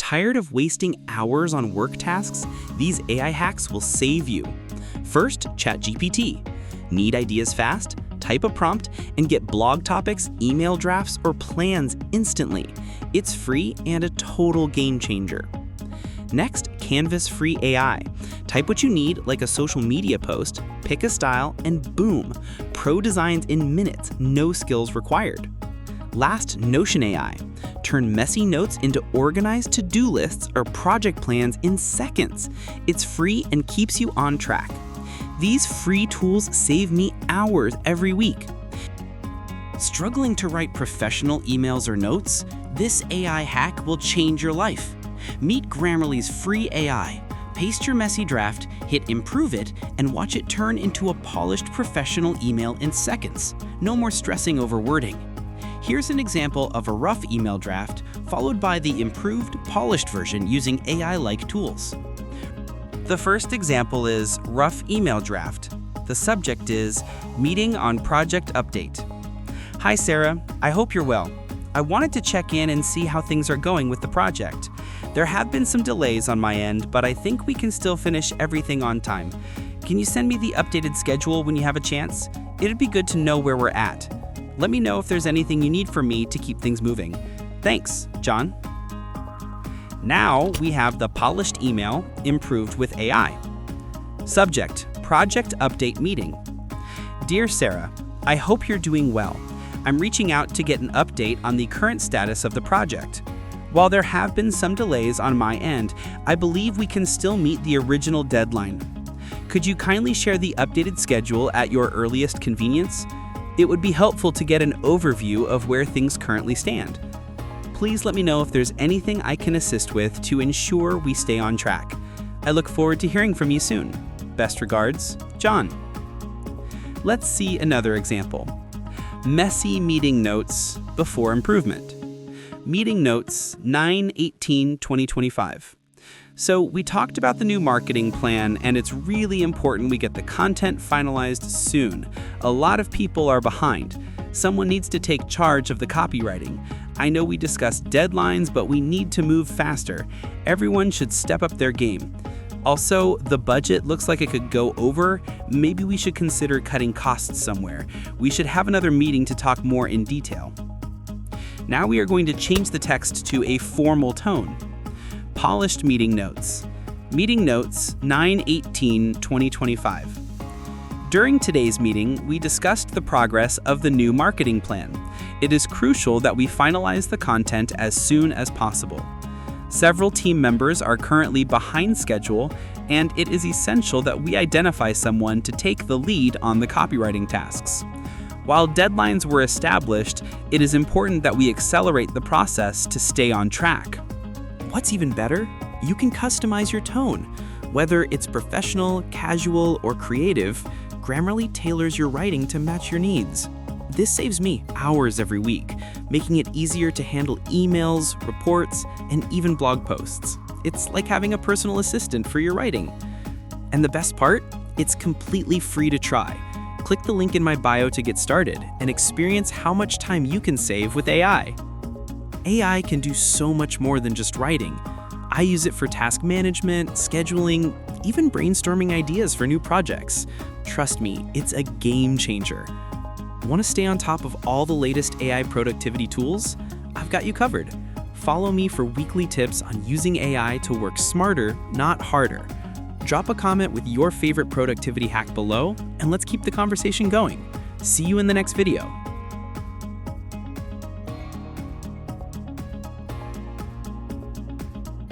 Tired of wasting hours on work tasks? These AI hacks will save you. First, ChatGPT. Need ideas fast? Type a prompt and get blog topics, email drafts, or plans instantly. It's free and a total game changer. Next, Canvas Free AI. Type what you need, like a social media post, pick a style, and boom, pro designs in minutes, no skills required. Last, Notion AI. Turn messy notes into organized to-do lists or project plans in seconds. It's free and keeps you on track. These free tools save me hours every week. Struggling to write professional emails or notes? This AI hack will change your life. Meet Grammarly's free AI. Paste your messy draft, hit Improve It, and watch it turn into a polished professional email in seconds. No more stressing over wording. Here's an example of a rough email draft, followed by the improved, polished version using AI-like tools. The first example is rough email draft. The subject is Meeting on Project Update. Hi Sarah, I hope you're well. I wanted to check in and see how things are going with the project. There have been some delays on my end, but I think we can still finish everything on time. Can you send me the updated schedule when you have a chance? It'd be good to know where we're at. Let me know if there's anything you need from me to keep things moving. Thanks, John. Now we have the polished email improved with AI. Subject, Project Update Meeting. Dear Sarah, I hope you're doing well. I'm reaching out to get an update on the current status of the project. While there have been some delays on my end, I believe we can still meet the original deadline. Could you kindly share the updated schedule at your earliest convenience? It would be helpful to get an overview of where things currently stand. Please let me know if there's anything I can assist with to ensure we stay on track. I look forward to hearing from you soon. Best regards, John. Let's see another example. Messy meeting notes before improvement. Meeting notes 9/18/2025. So we talked about the new marketing plan, and it's really important we get the content finalized soon. A lot of people are behind. Someone needs to take charge of the copywriting. I know we discussed deadlines, but we need to move faster. Everyone should step up their game. Also, the budget looks like it could go over. Maybe we should consider cutting costs somewhere. We should have another meeting to talk more in detail. Now we are going to change the text to a formal tone. Polished meeting notes. Meeting notes 9/18/2025. During today's meeting, we discussed the progress of the new marketing plan. It is crucial that we finalize the content as soon as possible. Several team members are currently behind schedule, and it is essential that we identify someone to take the lead on the copywriting tasks. While deadlines were established, it is important that we accelerate the process to stay on track. What's even better? You can customize your tone. Whether it's professional, casual, or creative, Grammarly tailors your writing to match your needs. This saves me hours every week, making it easier to handle emails, reports, and even blog posts. It's like having a personal assistant for your writing. And the best part? It's completely free to try. Click the link in my bio to get started and experience how much time you can save with AI. AI can do so much more than just writing. I use it for task management, scheduling, even brainstorming ideas for new projects. Trust me, it's a game changer. Want to stay on top of all the latest AI productivity tools? I've got you covered. Follow me for weekly tips on using AI to work smarter, not harder. Drop a comment with your favorite productivity hack below, and let's keep the conversation going. See you in the next video.